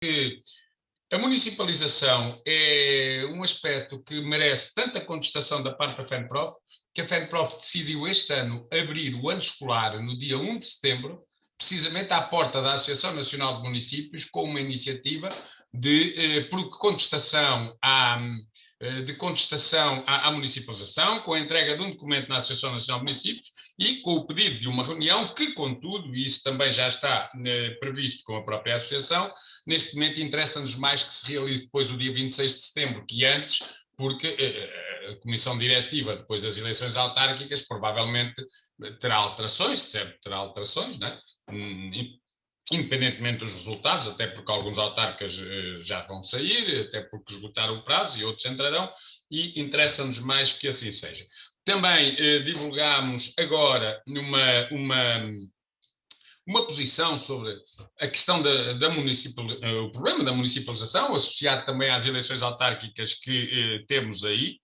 que a municipalização é um aspecto que merece tanta contestação da parte da FENPROF, que a FENPROF decidiu este ano abrir o ano escolar no dia 1 de setembro, precisamente à porta da Associação Nacional de Municípios, com uma iniciativa de contestação à municipalização, com a entrega de um documento na Associação Nacional de Municípios e com o pedido de uma reunião que, contudo, e isso também já está previsto com a própria Associação, neste momento interessa-nos mais que se realize depois do dia 26 de setembro que antes, porque a Comissão Diretiva, depois das eleições autárquicas, provavelmente terá alterações, certo, terá alterações, não é? Independentemente dos resultados, até porque alguns autarcas já vão sair, até porque esgotaram o prazo e outros entrarão, e interessa-nos mais que assim seja. Também divulgámos agora uma posição sobre a questão o problema da municipalização, associado também às eleições autárquicas que temos aí,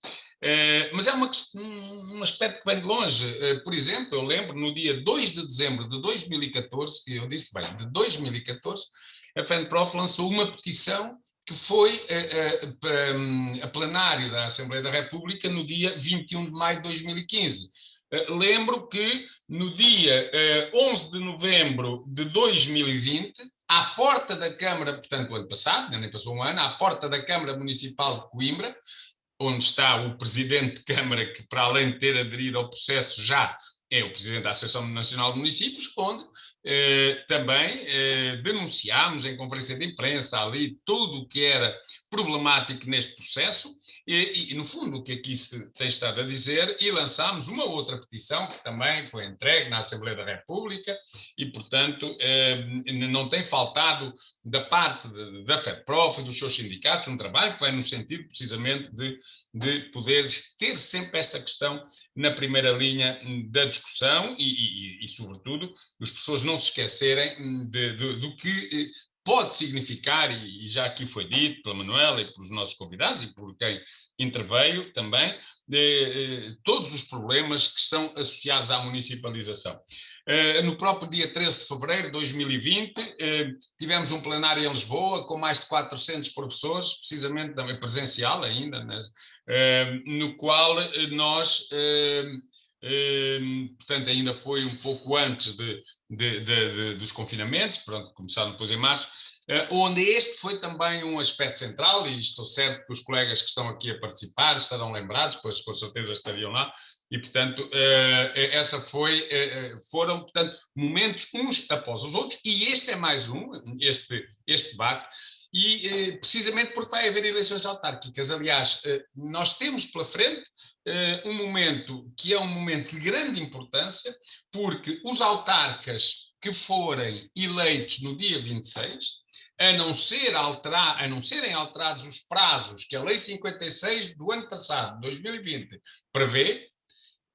mas é um aspecto que vem de longe. Por exemplo, eu lembro, no dia 2 de dezembro de 2014, eu disse bem, de 2014, a FENPROF lançou uma petição que foi a plenário da Assembleia da República no dia 21 de maio de 2015. Lembro que no dia 11 de novembro de 2020, à porta da Câmara, portanto, o ano passado, nem passou um ano, à porta da Câmara Municipal de Coimbra, onde está o Presidente de Câmara, que para além de ter aderido ao processo já é o Presidente da Associação Nacional de Municípios, onde também denunciámos em conferência de imprensa ali tudo o que era problemático neste processo e, no fundo, o que aqui se tem estado a dizer, e lançámos uma outra petição que também foi entregue na Assembleia da República e, portanto, não tem faltado da parte da FENPROF e dos seus sindicatos um trabalho que vai no sentido precisamente de poder ter sempre esta questão na primeira linha da discussão e sobretudo, as pessoas não se esquecerem do que pode significar, e já aqui foi dito pela Manuela e pelos nossos convidados e por quem interveio também, todos os problemas que estão associados à municipalização. No próprio dia 13 de fevereiro de 2020, tivemos um plenário em Lisboa com mais de 400 professores, precisamente também presencial ainda, no qual nós, portanto, ainda foi um pouco antes dos confinamentos, pronto, começaram depois em março, onde este foi também um aspecto central, e estou certo que os colegas que estão aqui a participar estarão lembrados, pois com certeza estariam lá, e portanto foram portanto momentos uns após os outros, e este é mais este debate, e precisamente porque vai haver eleições autárquicas. Aliás, nós temos pela frente um momento que é um momento de grande importância, porque os autarcas que forem eleitos no dia 26, a não serem alterados os prazos que a Lei 56 do ano passado, 2020, prevê,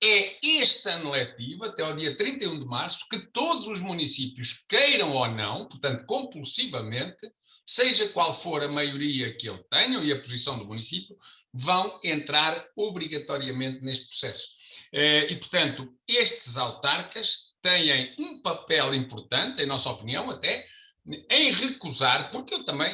é este ano letivo, até ao dia 31 de março, que todos os municípios, queiram ou não, portanto, compulsivamente, seja qual for a maioria que ele tenha e a posição do município, vão entrar obrigatoriamente neste processo. E, portanto, estes autarcas têm um papel importante, em nossa opinião, até, em recusar, porque eu também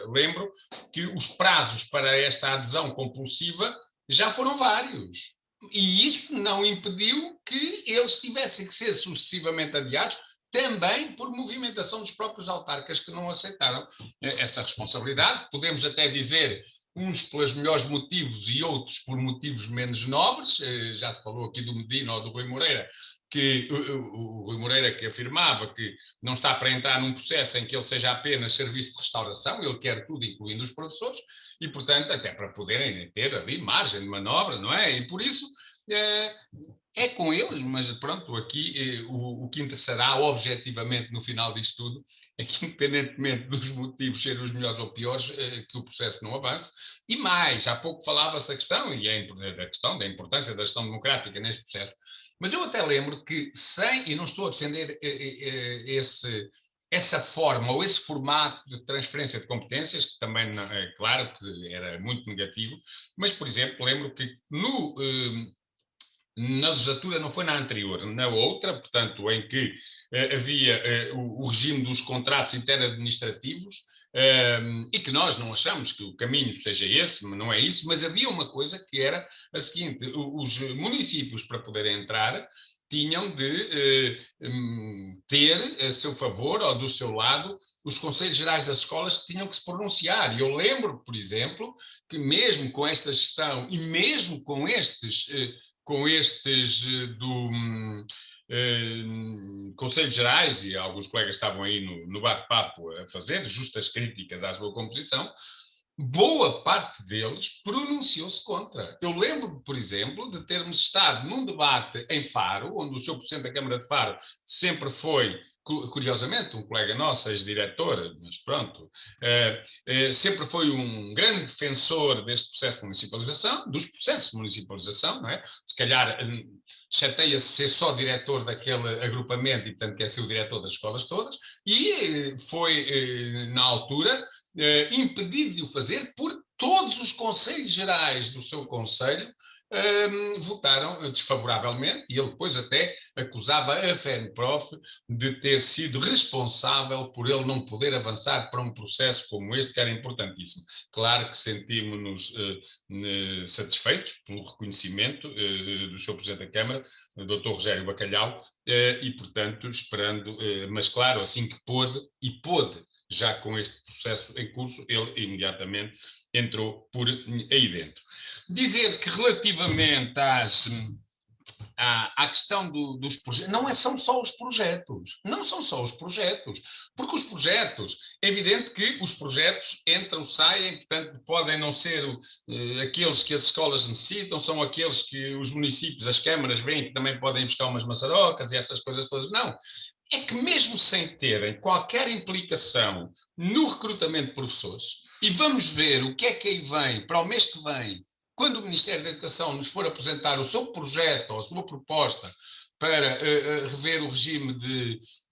lembro que os prazos para esta adesão compulsiva já foram vários. E isso não impediu que eles tivessem que ser sucessivamente adiados, também por movimentação dos próprios autarcas que não aceitaram essa responsabilidade. Podemos até dizer uns pelos melhores motivos e outros por motivos menos nobres. Já se falou aqui do Medina ou do Rui Moreira, que o Rui Moreira que afirmava que não está para entrar num processo em que ele seja apenas serviço de restauração, ele quer tudo, incluindo os professores, e, portanto, até para poderem ter ali margem de manobra, não é? E por isso é com eles, mas pronto, aqui o que interessará objetivamente no final disto tudo é que, independentemente dos motivos serem os melhores ou piores, que o processo não avance. E mais, há pouco falava-se da questão, da questão da importância da gestão democrática neste processo, mas eu até lembro que e não estou a defender essa forma ou esse formato de transferência de competências, que também é claro que era muito negativo, mas, por exemplo, lembro que na legislatura, não foi na anterior, na outra, portanto, em que havia o regime dos contratos interadministrativos, e que nós não achamos que o caminho seja esse, não é isso, mas havia uma coisa que era a seguinte: os municípios, para poderem entrar, tinham de ter a seu favor ou do seu lado os conselhos gerais das escolas que tinham que se pronunciar. E eu lembro, por exemplo, que mesmo com esta gestão e mesmo com estes do Conselhos Gerais, e alguns colegas estavam aí no bate-papo a fazer justas críticas à sua composição, boa parte deles pronunciou-se contra. Eu lembro, por exemplo, de termos estado num debate em Faro, onde o Sr. Presidente da Câmara de Faro sempre foi, curiosamente, um colega nosso, ex-diretor, mas pronto, sempre foi um grande defensor deste processo de municipalização, dos processos de municipalização, não é? Se calhar chateia-se ser só diretor daquele agrupamento e, portanto, quer ser o diretor das escolas todas, e foi, na altura, impedido de o fazer por todos os conselhos gerais do seu conselho, votaram desfavoravelmente, e ele depois até acusava a FENPROF de ter sido responsável por ele não poder avançar para um processo como este, que era importantíssimo. Claro que sentimos-nos satisfeitos pelo reconhecimento do Sr. Presidente da Câmara, o Dr. Rogério Bacalhau, e, portanto, esperando, mas claro, assim que pôde, e pôde, já com este processo em curso, ele imediatamente entrou por aí dentro. Dizer que relativamente à questão dos projetos, são só os projetos, não são só os projetos, porque os projetos, é evidente que os projetos entram, saem, portanto podem não ser aqueles que as escolas necessitam, são aqueles que os municípios, as câmaras veem que também podem buscar umas maçarocas e essas coisas todas, não. É que mesmo sem terem qualquer implicação no recrutamento de professores, e vamos ver o que é que aí vem para o mês que vem, quando o Ministério da Educação nos for apresentar o seu projeto ou a sua proposta para rever o regime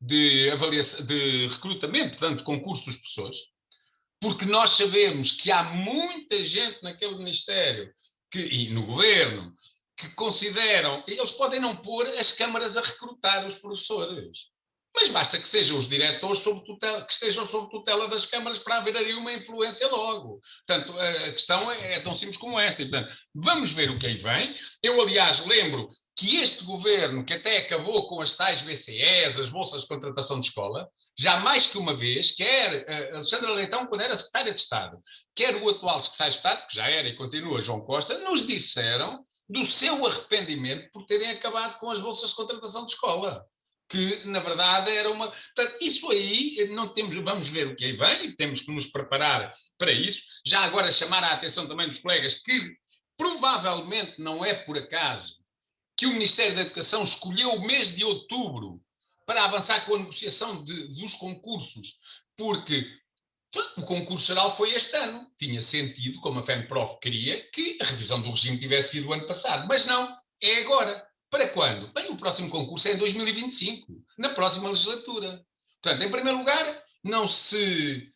de avaliação, de recrutamento, portanto, de concurso dos professores, porque nós sabemos que há muita gente naquele Ministério e no Governo que consideram, eles podem não pôr as câmaras a recrutar os professores, mas basta que sejam os diretores sob tutela, que estejam sob tutela das câmaras para haver ali uma influência logo. Portanto, a questão é tão simples como esta. E, portanto, vamos ver o que aí vem. Eu, aliás, lembro que este governo, que até acabou com as tais BCEs, as bolsas de contratação de escola, já mais que uma vez, quer Alexandra Leitão, quando era secretária de Estado, quer o atual secretário de Estado, que já era e continua, João Costa, nos disseram do seu arrependimento por terem acabado com as bolsas de contratação de escola, que na verdade era uma... Portanto, isso aí não temos, vamos ver o que aí vem, temos que nos preparar para isso. Já agora chamar a atenção também dos colegas que provavelmente não é por acaso que o Ministério da Educação escolheu o mês de outubro para avançar com a negociação dos concursos, porque o concurso geral foi este ano. Tinha sentido, como a FENPROF queria, que a revisão do regime tivesse sido o ano passado, mas não, é agora. Para quando? Bem, o próximo concurso é em 2025, na próxima legislatura. Portanto, em primeiro lugar, não se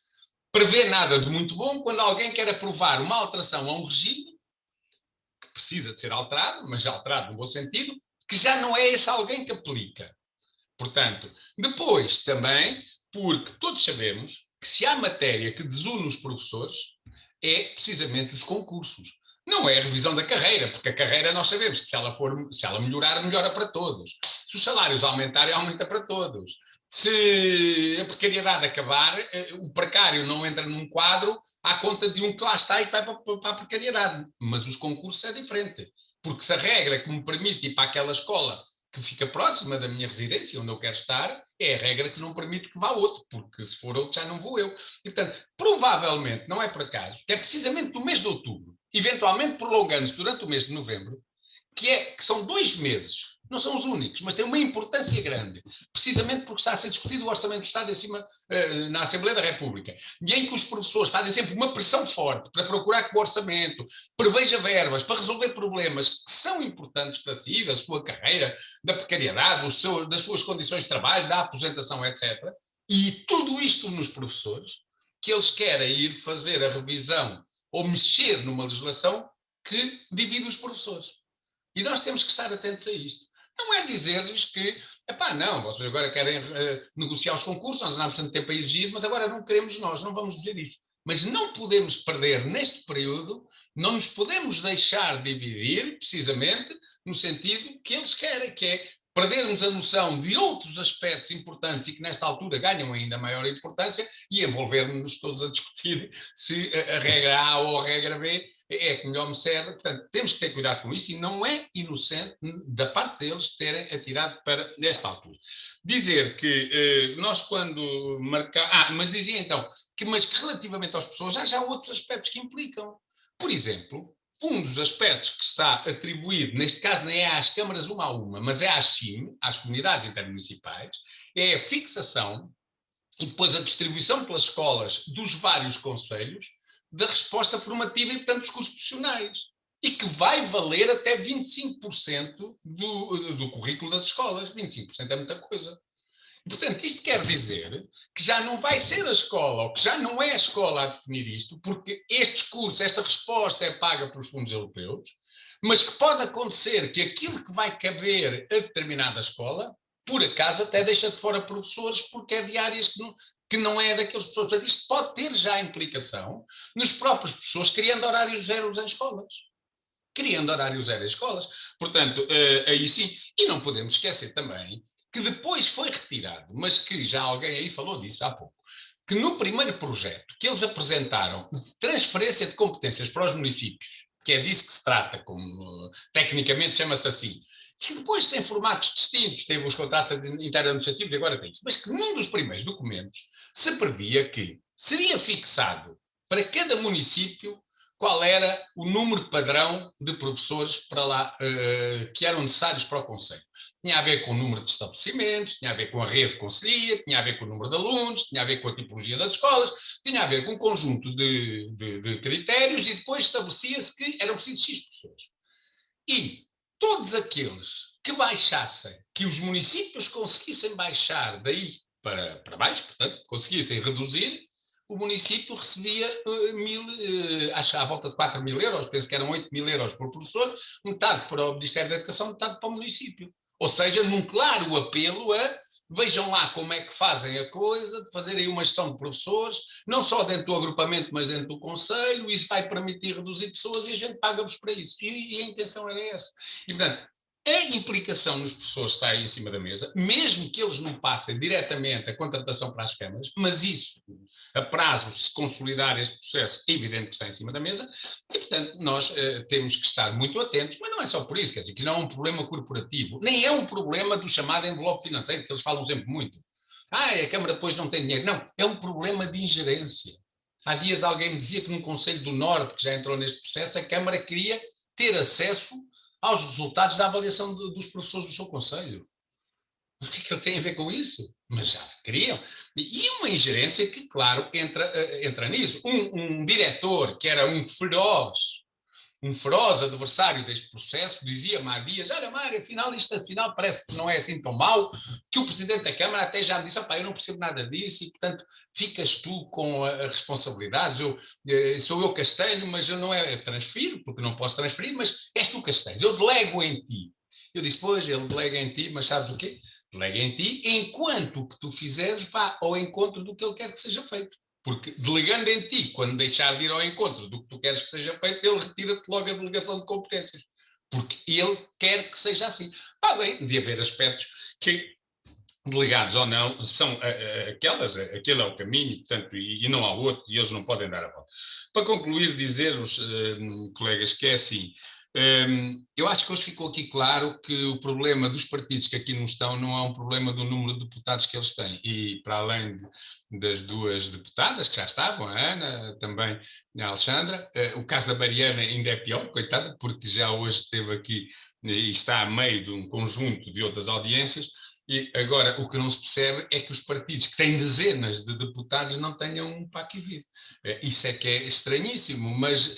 prevê nada de muito bom quando alguém quer aprovar uma alteração a um regime que precisa de ser alterado, mas alterado no bom sentido, que já não é esse alguém que aplica. Portanto, depois também, porque todos sabemos que se há matéria que desune os professores, é precisamente os concursos. Não é a revisão da carreira, porque a carreira nós sabemos que se ela melhorar, melhora para todos. Se os salários aumentarem, aumenta para todos. Se a precariedade acabar, o precário não entra num quadro à conta de um que lá está e que vai para a precariedade. Mas os concursos é diferente, porque se a regra que me permite ir para aquela escola que fica próxima da minha residência, onde eu quero estar, é a regra que não permite que vá outro, porque se for outro já não vou eu. E, portanto, provavelmente, não é por acaso, que é precisamente no mês de outubro, eventualmente prolongando-se durante o mês de novembro, que são 2 meses, não são os únicos, mas tem uma importância grande, precisamente porque está a ser discutido o Orçamento do Estado na Assembleia da República, e em que os professores fazem sempre uma pressão forte para procurar que o orçamento preveja verbas para resolver problemas que são importantes para si, da sua carreira, da precariedade, das suas condições de trabalho, da aposentação, etc. E tudo isto nos professores, que eles querem ir fazer a revisão ou mexer numa legislação que divide os professores. E nós temos que estar atentos a isto. Não é dizer-lhes que, epá, não, vocês agora querem negociar os concursos, nós andamos tanto tempo a exigir, mas agora não queremos nós, não vamos dizer isso. Mas não podemos perder neste período, não nos podemos deixar dividir, precisamente, no sentido que eles querem, que é perdermos a noção de outros aspectos importantes e que nesta altura ganham ainda maior importância e envolvermos-nos todos a discutir se a regra A ou a regra B é que melhor me serve. Portanto, temos que ter cuidado com isso e não é inocente da parte deles terem atirado para esta altura. Dizer que nós quando marcar... mas dizia então, mas que relativamente às pessoas já há outros aspectos que implicam. Por exemplo, um dos aspectos que está atribuído, neste caso nem é às câmaras uma a uma, mas é às CIM, às comunidades intermunicipais, é a fixação e depois a distribuição pelas escolas dos vários concelhos da resposta formativa e, portanto, dos cursos profissionais. E que vai valer até 25% do currículo das escolas. 25% é muita coisa. Portanto, isto quer dizer que já não vai ser a escola, ou que já não é a escola a definir isto, porque este curso, esta resposta é paga pelos fundos europeus, mas que pode acontecer que aquilo que vai caber a determinada escola, por acaso até deixa de fora professores, porque é de áreas que não é daqueles professores. Portanto, isto pode ter já implicação nos próprios professores criando horários zeros em escolas. Criando horários zero em escolas. Portanto, aí sim. E não podemos esquecer também que depois foi retirado, mas que já alguém aí falou disso há pouco, que no primeiro projeto que eles apresentaram de transferência de competências para os municípios, que é disso que se trata, como tecnicamente chama-se assim, que depois tem formatos distintos, teve os contratos interadministrativos e agora tem isso, mas que num dos primeiros documentos se previa que seria fixado para cada município qual era o número padrão de professores para lá que eram necessários para o Conselho. Tinha a ver com o número de estabelecimentos, tinha a ver com a rede de conselhia, tinha a ver com o número de alunos, tinha a ver com a tipologia das escolas, tinha a ver com um conjunto de critérios e depois estabelecia-se que eram precisos X professores. E todos aqueles que baixassem, que os municípios conseguissem baixar daí para baixo, portanto, conseguissem reduzir, o município recebia acho à volta de 4 mil euros, penso que eram 8 mil euros por professor, metade para o Ministério da Educação, metade para o município. Ou seja, num claro apelo a vejam lá como é que fazem a coisa, de fazerem uma gestão de professores, não só dentro do agrupamento, mas dentro do conselho, isso vai permitir reduzir pessoas e a gente paga-vos para isso. E a intenção era essa. E, portanto, a implicação nos professores está aí em cima da mesa, mesmo que eles não passem diretamente a contratação para as câmaras, mas isso, a prazo, se consolidar este processo, é evidente que está em cima da mesa, e, portanto, nós temos que estar muito atentos, mas não é só por isso, quer dizer, que não é um problema corporativo, nem é um problema do chamado envelope financeiro, que eles falam sempre muito. A Câmara depois não tem dinheiro. Não, é um problema de ingerência. Há dias alguém me dizia que num Conselho do Norte, que já entrou neste processo, a Câmara queria ter acesso aos resultados da avaliação dos professores do seu conselho. O que é que ele tem a ver com isso? Mas já queriam. E uma ingerência que, claro, entra nisso. Um diretor que era um feroz adversário deste processo, dizia-me há dias, olha Mário, afinal parece que não é assim tão mau, que o Presidente da Câmara até já me disse, eu não percebo nada disso e, portanto, ficas tu com a responsabilidade, sou eu Castanho, mas eu não transfiro, porque não posso transferir, mas és tu Castanho, eu delego em ti. Eu disse, pois, ele delega em ti, mas sabes o quê? Delega em ti, enquanto o que tu fizeres vá ao encontro do que ele quer que seja feito. Porque delegando em ti, quando deixar de ir ao encontro do que tu queres que seja feito, ele retira-te logo a delegação de competências. Porque ele quer que seja assim. Bem, de haver aspectos que, delegados ou não, são aquele é o caminho, portanto, e não há outro, e eles não podem dar a volta. Para concluir, dizer-vos, colegas, que é assim, eu acho que hoje ficou aqui claro que o problema dos partidos que aqui não estão não é um problema do número de deputados que eles têm. E para além das duas deputadas que já estavam, a Ana, também a Alexandra, o caso da Mariana ainda é pior, coitada, porque já hoje esteve aqui e está a meio de um conjunto de outras audiências. E agora o que não se percebe é que os partidos que têm dezenas de deputados não tenham um para aqui vir. Isso é que é estranhíssimo, mas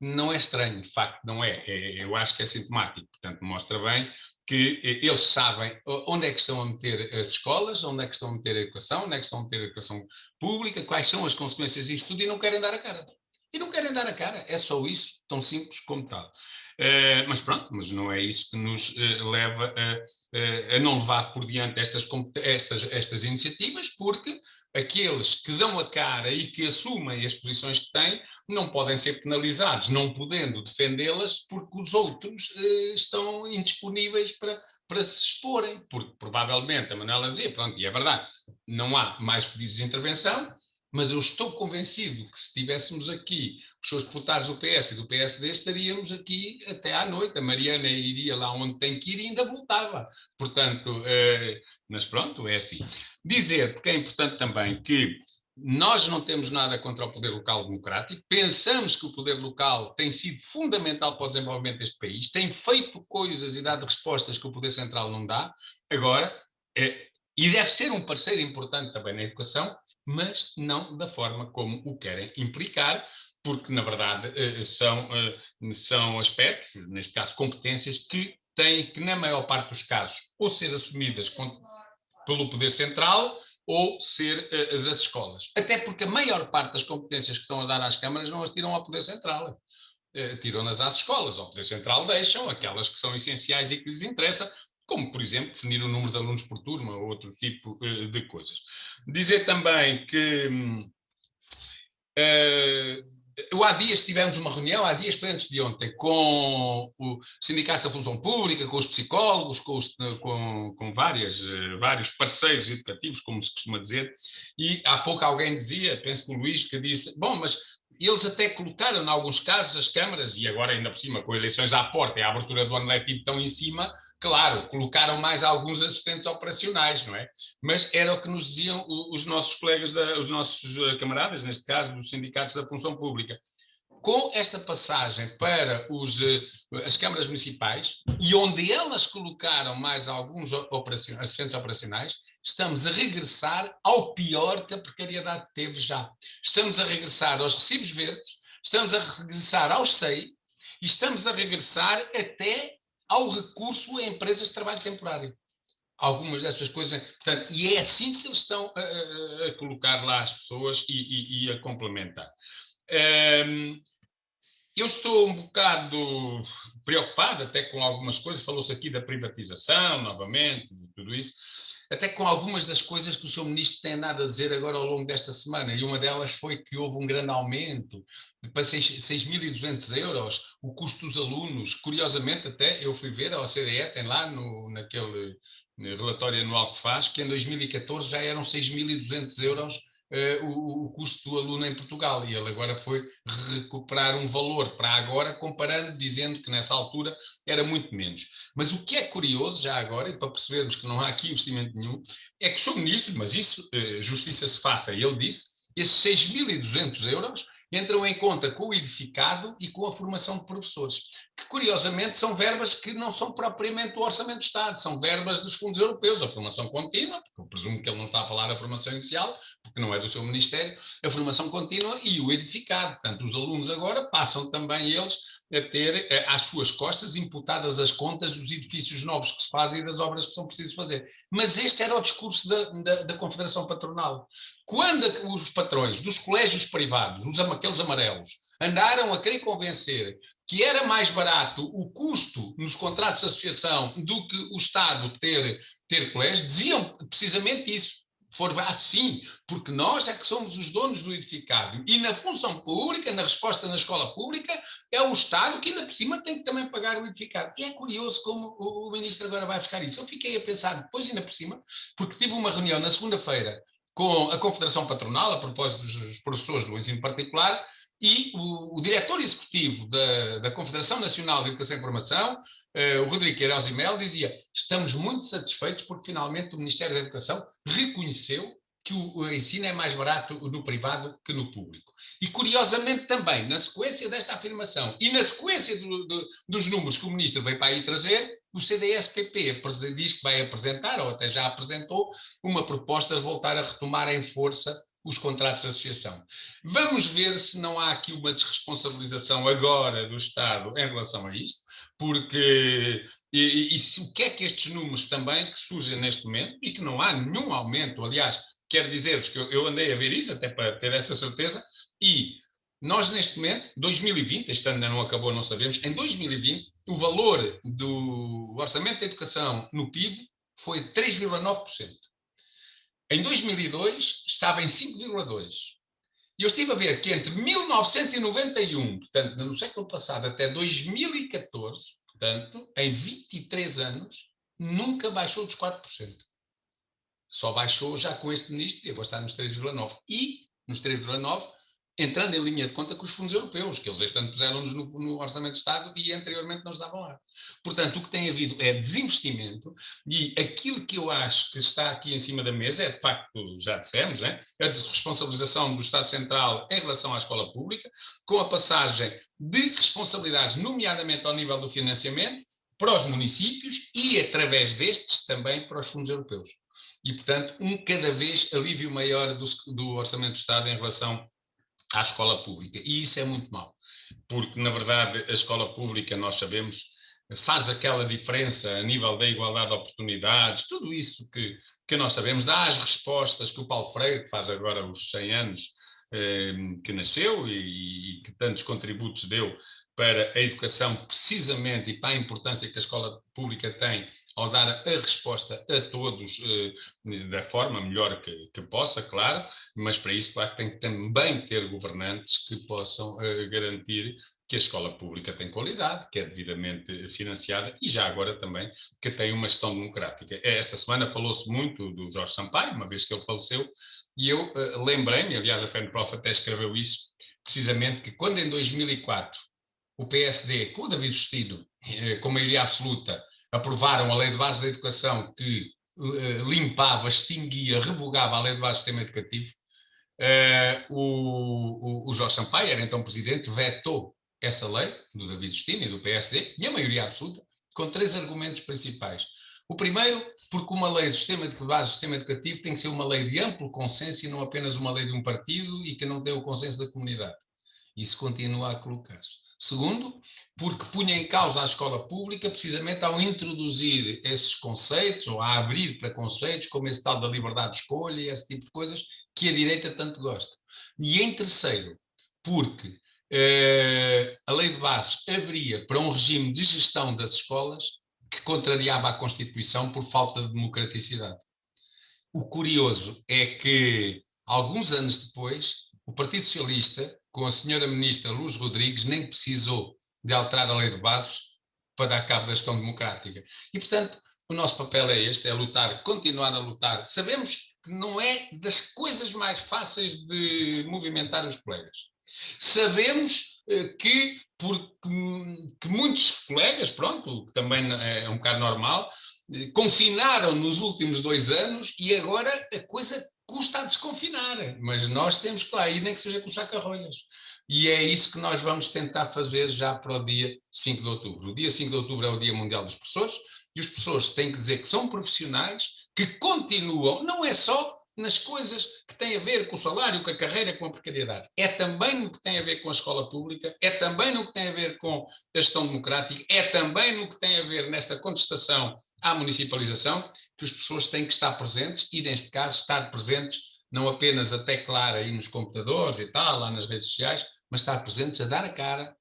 não é estranho, de facto não é. Eu acho que é sintomático, portanto mostra bem que eles sabem onde é que estão a meter as escolas, onde é que estão a meter a educação, onde é que estão a meter a educação pública, quais são as consequências disso tudo e não querem dar a cara. e não querem dar a cara. É só isso, tão simples como tal. Mas pronto, mas não é isso que nos leva a não levar por diante estas iniciativas, porque aqueles que dão a cara e que assumem as posições que têm não podem ser penalizados, não podendo defendê-las, porque os outros estão indisponíveis para se exporem, porque provavelmente a Manuela dizia, pronto, e é verdade, não há mais pedidos de intervenção, mas eu estou convencido que se tivéssemos aqui os seus deputados do PS e do PSD, estaríamos aqui até à noite. A Mariana iria lá onde tem que ir e ainda voltava. Portanto, mas pronto, é assim. Dizer, porque é importante também que nós não temos nada contra o poder local democrático, pensamos que o poder local tem sido fundamental para o desenvolvimento deste país, tem feito coisas e dado respostas que o poder central não dá. Agora, e deve ser um parceiro importante também na educação, mas não da forma como o querem implicar, porque, na verdade, são aspectos, neste caso competências, que têm que, na maior parte dos casos, ou ser assumidas pelo Poder Central ou ser das escolas. Até porque a maior parte das competências que estão a dar às câmaras não as tiram ao Poder Central. Tiram-nas às escolas. Ao Poder Central deixam aquelas que são essenciais e que lhes interessam, como, por exemplo, definir o número de alunos por turma ou outro tipo de coisas. Dizer também que há dias tivemos uma reunião, há dias foi antes de ontem, com o Sindicato da Função Pública, com os psicólogos, com vários parceiros educativos, como se costuma dizer, e há pouco alguém dizia, penso que o Luís, que disse, bom, mas eles até colocaram, em alguns casos, as câmaras, e agora ainda por cima, com eleições à porta e a abertura do ano letivo tão em cima, claro, colocaram mais alguns assistentes operacionais, não é? Mas era o que nos diziam os nossos colegas, os nossos camaradas, neste caso, dos sindicatos da função pública. Com esta passagem para as câmaras municipais, e onde elas colocaram mais alguns assistentes operacionais, estamos a regressar ao pior que a precariedade teve já. Estamos a regressar aos recibos verdes, estamos a regressar aos SEI e estamos a regressar até ao recurso a empresas de trabalho temporário. Algumas dessas coisas, portanto, e é assim que eles estão a colocar lá as pessoas e a complementar. Eu estou um bocado preocupado até com algumas coisas, falou-se aqui da privatização, novamente, de tudo isso, até com algumas das coisas que o Sr. Ministro tem nada a dizer agora ao longo desta semana, e uma delas foi que houve um grande aumento para 6.200 euros, o custo dos alunos, curiosamente até, eu fui ver, a OCDE tem lá naquele relatório anual que faz, que em 2014 já eram 6.200 euros o custo do aluno em Portugal, e ele agora foi recuperar um valor para agora, comparando, dizendo que nessa altura era muito menos. Mas o que é curioso, já agora, e para percebermos que não há aqui investimento nenhum, é que o Sr. Ministro, mas isso, justiça se faça, ele disse, esses 6.200 euros entram em conta com o edificado e com a formação de professores, que curiosamente são verbas que não são propriamente do Orçamento do Estado, são verbas dos fundos europeus, a formação contínua, porque eu presumo que ele não está a falar da formação inicial, porque não é do seu ministério, a formação contínua e o edificado. Portanto, os alunos agora passam também eles a ter às suas costas imputadas as contas dos edifícios novos que se fazem e das obras que são precisas fazer. Mas este era o discurso da Confederação Patronal. Quando os patrões dos colégios privados, aqueles amarelos, andaram a querer convencer que era mais barato o custo nos contratos de associação do que o Estado ter colégios, diziam precisamente isso. Sim, porque nós é que somos os donos do edificado. E na função pública, na resposta na escola pública, é o Estado que ainda por cima tem que também pagar o edificado. E é curioso como o ministro agora vai buscar isso. Eu fiquei a pensar depois ainda por cima, porque tive uma reunião na segunda-feira com a Confederação Patronal, a propósito dos professores do ensino particular, e o diretor executivo da Confederação Nacional de Educação e Formação, o Rodrigo Queiroz e Mel, dizia: estamos muito satisfeitos porque finalmente o Ministério da Educação reconheceu que o ensino é mais barato no privado que no público. E curiosamente também, na sequência desta afirmação e na sequência dos números que o Ministro veio para aí trazer, o CDS-PP diz que vai apresentar, ou até já apresentou, uma proposta de voltar a retomar em força os contratos de associação. Vamos ver se não há aqui uma desresponsabilização agora do Estado em relação a isto, porque o que é que estes números também que surgem neste momento e que não há nenhum aumento, aliás, quero dizer-vos que eu andei a ver isso até para ter essa certeza, e Nós, neste momento, 2020, este ano ainda não acabou, não sabemos, em 2020, o valor do orçamento da educação no PIB foi de 3,9%. Em 2002, estava em 5,2%. E eu estive a ver que entre 1991, portanto, no século passado, até 2014, portanto, em 23 anos, nunca baixou dos 4%. Só baixou já com este ministro, e agora está nos 3,9%. E, nos 3,9%, entrando em linha de conta com os fundos europeus, que eles este ano puseram-nos no Orçamento de Estado e anteriormente não estavam lá. Portanto, o que tem havido é desinvestimento, e aquilo que eu acho que está aqui em cima da mesa é, de facto, já dissemos, né, a desresponsabilização do Estado Central em relação à escola pública, com a passagem de responsabilidades, nomeadamente ao nível do financiamento, para os municípios e, através destes, também para os fundos europeus. E, portanto, cada vez alívio maior do Orçamento do Estado em relação à escola pública. E isso é muito mau, porque, na verdade, a escola pública, nós sabemos, faz aquela diferença a nível da igualdade de oportunidades, tudo isso que nós sabemos, dá as respostas que o Paulo Freire, que faz agora os 100 anos que nasceu e que tantos contributos deu para a educação, precisamente, e para a importância que a escola pública tem ao dar a resposta a todos da forma melhor que possa, claro, mas para isso, claro, tem que também ter governantes que possam garantir que a escola pública tem qualidade, que é devidamente financiada e já agora também que tem uma gestão democrática. Esta semana falou-se muito do Jorge Sampaio, uma vez que ele faleceu, e eu lembrei-me, aliás a FENPROF até escreveu isso, precisamente que quando em 2004 o PSD, com o David Justino, com maioria absoluta, aprovaram a Lei de Base da Educação que limpava, extinguia, revogava a Lei de Base do Sistema Educativo, o Jorge Sampaio, era então presidente, vetou essa lei do David Justino e do PSD, e a maioria absoluta, com 3 argumentos principais. O primeiro, porque uma lei de base do sistema educativo tem que ser uma lei de amplo consenso e não apenas uma lei de um partido e que não tem o consenso da comunidade. Isso continua a colocar-se. Segundo, porque punha em causa a escola pública precisamente ao introduzir esses conceitos ou a abrir para conceitos como esse tal da liberdade de escolha e esse tipo de coisas que a direita tanto gosta. E em terceiro, porque a lei de bases abria para um regime de gestão das escolas que contrariava a Constituição por falta de democraticidade. O curioso é que, alguns anos depois, o Partido Socialista, com a senhora ministra Luz Rodrigues, nem precisou de alterar a lei de bases para dar cabo da gestão democrática. E, portanto, o nosso papel é este, é lutar, continuar a lutar. Sabemos que não é das coisas mais fáceis de movimentar os colegas. Sabemos que muitos colegas, pronto, que também é um bocado normal, confinaram nos últimos 2 anos e agora a coisa custa a desconfinar, mas nós temos que lá ir, nem que seja com saca-rolhas. E é isso que nós vamos tentar fazer já para o dia 5 de outubro. O dia 5 de outubro é o Dia Mundial dos Professores e os professores têm que dizer que são profissionais, que continuam, não é só nas coisas que têm a ver com o salário, com a carreira, com a precariedade. É também no que tem a ver com a escola pública, é também no que tem a ver com a gestão democrática, é também no que tem a ver nesta contestação à municipalização, que as pessoas têm que estar presentes e, neste caso, estar presentes não apenas a teclar aí nos computadores e tal, lá nas redes sociais, mas estar presentes a dar a cara,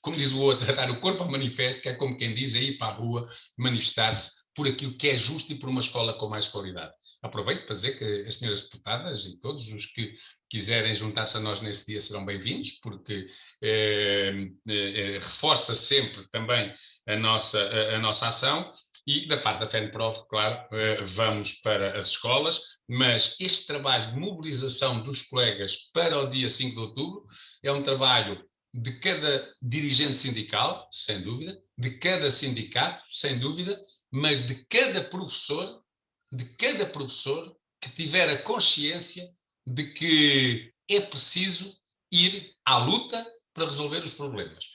como diz o outro, a dar o corpo ao manifesto, que é como quem diz, a ir para a rua manifestar-se por aquilo que é justo e por uma escola com mais qualidade. Aproveito para dizer que as senhoras deputadas e todos os que quiserem juntar-se a nós nesse dia serão bem-vindos, porque reforça sempre também a nossa ação. E da parte da FENPROF, claro, vamos para as escolas, mas este trabalho de mobilização dos colegas para o dia 5 de outubro é um trabalho de cada dirigente sindical, sem dúvida, de cada sindicato, sem dúvida, mas de cada professor que tiver a consciência de que é preciso ir à luta para resolver os problemas.